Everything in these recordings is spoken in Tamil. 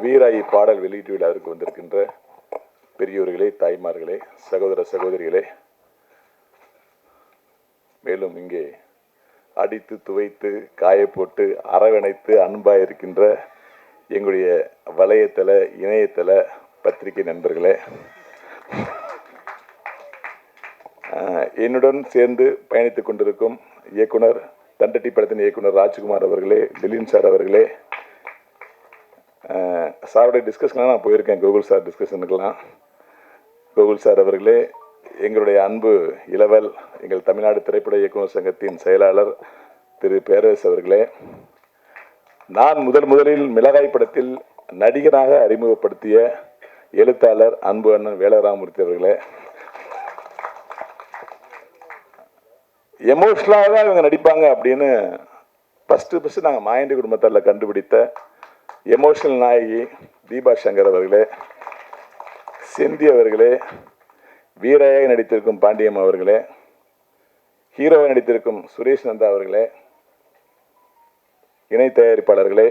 வீராயி பாடல் வெளியீட்டு விழாவிற்கு வந்திருக்கின்ற பெரியோர்களே, தாய்மார்களே, சகோதர சகோதரிகளே, மேலும் இங்கே அடித்து துவைத்து காய போட்டு அரவணைத்து அன்பாக இருக்கின்ற எங்களுடைய வலையத்தள இணையதள பத்திரிகை நண்பர்களே, என்னுடன் சேர்ந்து பயணித்துக் கொண்டிருக்கும் இயக்குனர் தண்டட்டி படத்தின் இயக்குனர் ராஜ்குமார் அவர்களே, திலீன் சார் அவர்களே, சாருடைய டிஸ்கஷன்லாம் நான் போயிருக்கேன், கோகுல் சார் டிஸ்கஷனுக்கெல்லாம். கோகுல் சார் அவர்களே, எங்களுடைய அன்பு இளவல், எங்கள் தமிழ்நாடு திரைப்பட இயக்குனர் சங்கத்தின் செயலாளர் திரு பேரரசு அவர்களே, நான் முதலில் மிளகாய் படத்தில் நடிகராக அறிமுகப்படுத்திய எழுத்தாளர் அன்பு அண்ணன் வேலராமூர்த்தி அவர்களே, எமோஷனலாக தான் இவங்க நடிப்பாங்க அப்படின்னு ஃபஸ்ட்டு நாங்கள் மாயாண்டி குடும்பத்தாரில் கண்டுபிடித்த எமோஷனல் நாயகி தீபா சங்கர் அவர்களே, செந்தி அவர்களே, வீரையாக நடித்திருக்கும் பாண்டியம் அவர்களே, ஹீரோவை நடித்திருக்கும் சுரேஷ் நந்தா அவர்களே, இணை தயாரிப்பாளர்களே,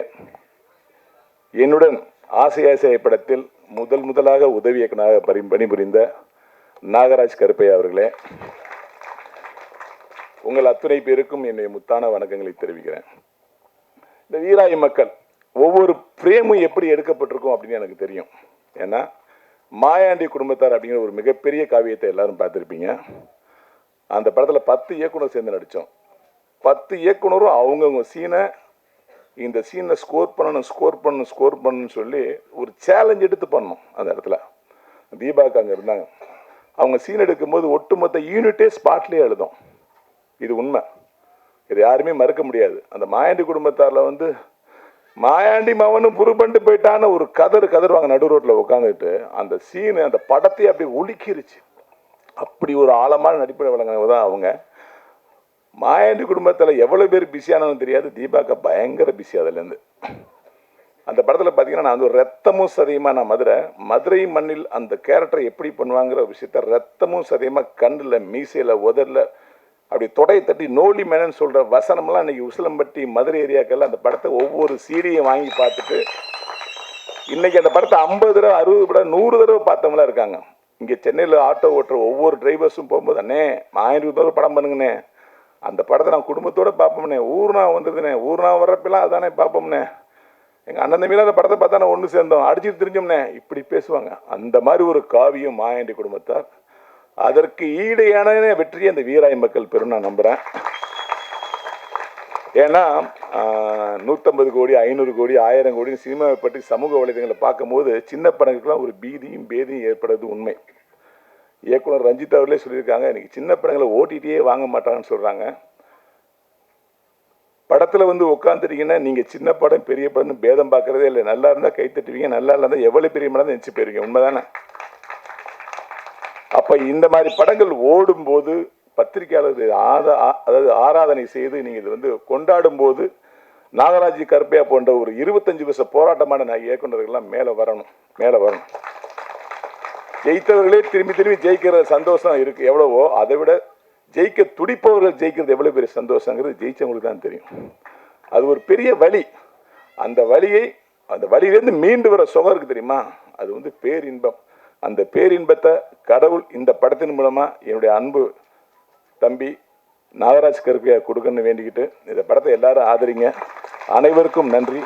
என்னுடன் ஆசை படத்தில் முதலாக உதவி இயக்குனராக பணிபுரிந்த நாகராஜ் கருப்பையா அவர்களே, உங்கள் அத்துணை பேருக்கும் என்னுடைய முத்தான வணக்கங்களை தெரிவிக்கிறேன். இந்த வீராய் மக்கள் ஒவ்வொரு ஃப்ரேமும் எப்படி எடுக்கப்பட்டிருக்கும் அப்படின்னு எனக்கு தெரியும். ஏன்னா மாயாண்டி குடும்பத்தார் அப்படிங்கிற ஒரு மிகப்பெரிய காவியத்தை எல்லாரும் பார்த்துருப்பீங்க. அந்த படத்தில் 10 இயக்குனர் சேர்ந்து நடித்தோம். 10 இயக்குனரும் அவங்கவுங்க சீனை இந்த சீனை ஸ்கோர் பண்ணணும்னு சொல்லி ஒரு சேலஞ்ச் எடுத்து பண்ணணும். அந்த இடத்துல தீபாவுக்கு அங்கே இருந்தாங்க. அவங்க சீன் எடுக்கும்போது ஒட்டுமொத்த யூனிட்டே ஸ்பாட்லேயே எழுதும். இது உண்மை, இது யாருமே மறுக்க முடியாது. அந்த மாயாண்டி குடும்பத்தாரில் மாயாண்டி மவனும் புருபண்டு போயிட்டான்னு ஒரு கதருவாங்க நடு ரோட்டில் உட்காந்துட்டு. அந்த சீனு அந்த படத்தையே அப்படி ஒழுக்கிருச்சு. அப்படி ஒரு ஆழமான நடிப்பை வழங்கினவங்க தான் அவங்க. மாயாண்டி குடும்பத்தில் எவ்வளோ பேர் பிஸியானவங்க தெரியாது, தீபாக்கா பயங்கர பிஸி. அதுலேருந்து அந்த படத்தில் பார்த்தீங்கன்னா நான் ஒரு ரத்தமும் சதையுமா, நான் மதுரை மண்ணில் அந்த கேரக்டரை எப்படி பண்ணுவாங்கிற விஷயத்த ரத்தமும் சதையுமா கண்ணில் மீசையில் உதரில் அப்படி தொடையை தட்டி நோலி மேனன்னு சொல்கிற வசனம்லாம் இன்றைக்கி உசிலம்பட்டி மதுரை ஏரியாக்கெல்லாம் அந்த படத்தை ஒவ்வொரு சீடியும் வாங்கி பார்த்துட்டு இன்றைக்கி அந்த படத்தை 50 தடவை 60 தடவை 100 தடவை பார்த்தவங்களாம் இருக்காங்க. இங்கே சென்னையில் ஆட்டோ ஓட்டுற ஒவ்வொரு டிரைவர்ஸும் போகும்போது, அண்ணே 1000 தடவை படம் பண்ணுங்கண்ணே, அந்த படத்தை நான் குடும்பத்தோடு பார்ப்போம்னே, ஊர்னா வந்ததுண்ணே, ஊர்னா வர்றப்பெல்லாம் அதானே பார்ப்போம்னே, எங்கள் அண்ணன் தம்பியில் அந்த படத்தை பார்த்தா நான் ஒன்று சேர்ந்தோம், அடிச்சுட்டு தெரிஞ்சோம்னே, இப்படி பேசுவாங்க. அந்த மாதிரி ஒரு காவியம் மாயாண்டி குடும்பத்தார். அதற்கு ஈடையான வெற்றியை அந்த வீராய் மக்கள் பெரும் நான் நம்புகிறேன். ஏன்னா 150 கோடி 500 கோடி 1000 கோடி சினிமாவை பற்றி சமூக வலைதளங்களை பார்க்கும்போது சின்ன படங்களுக்கெல்லாம் ஒரு பேதியும் ஏற்படுறது உண்மை. இயக்குனர் ரஞ்சித் அவர்களே சொல்லியிருக்காங்க, இன்னைக்கு சின்ன படங்களை ஓட்டிகிட்டே வாங்க மாட்டாங்கன்னு சொல்கிறாங்க. படத்தில் உட்காந்துட்டீங்கன்னா நீங்கள் சின்ன படம் பெரிய படம்னு பேதம் பார்க்குறதே இல்லை. நல்லா இருந்தால் கை தட்டுவீங்க, நல்லா இருந்தால் எவ்வளோ பெரிய படம் தான் நினச்சி போயிருவீங்க. உண்மைதானே? அப்போ இந்த மாதிரி படங்கள் ஓடும்போது பத்திரிகையாளர்கள் அதாவது ஆராதனை செய்து நீங்கள் இது கொண்டாடும் போது நாகராஜ் கருப்பையா போன்ற ஒரு 25 வருஷ போராட்டமான இயக்குநர்கள்லாம் மேலே வரணும். ஜெயித்தவர்களே திரும்பி ஜெயிக்கிற சந்தோஷம் இருக்குது எவ்வளவோ, அதை விட ஜெயிக்க துடிப்பவர்கள் ஜெயிக்கிறது எவ்வளோ பெரிய சந்தோஷங்கிறது ஜெயிச்சவங்களுக்கு தான் தெரியும். அது ஒரு பெரிய வழி. அந்த வழியிலேருந்து மீண்டு வர சுகம் இருக்குது தெரியுமா, அது பேரின்பம். அந்த பேரின்பத்தை கடவுள் இந்த படத்தின் மூலமாக என்னுடைய அன்பு தம்பி நாகராஜ் கருப்பையா கொடுக்கணும்னு வேண்டிக்கிட்டு இந்த படத்தை எல்லாரும் ஆதரிங்க. அனைவருக்கும் நன்றி.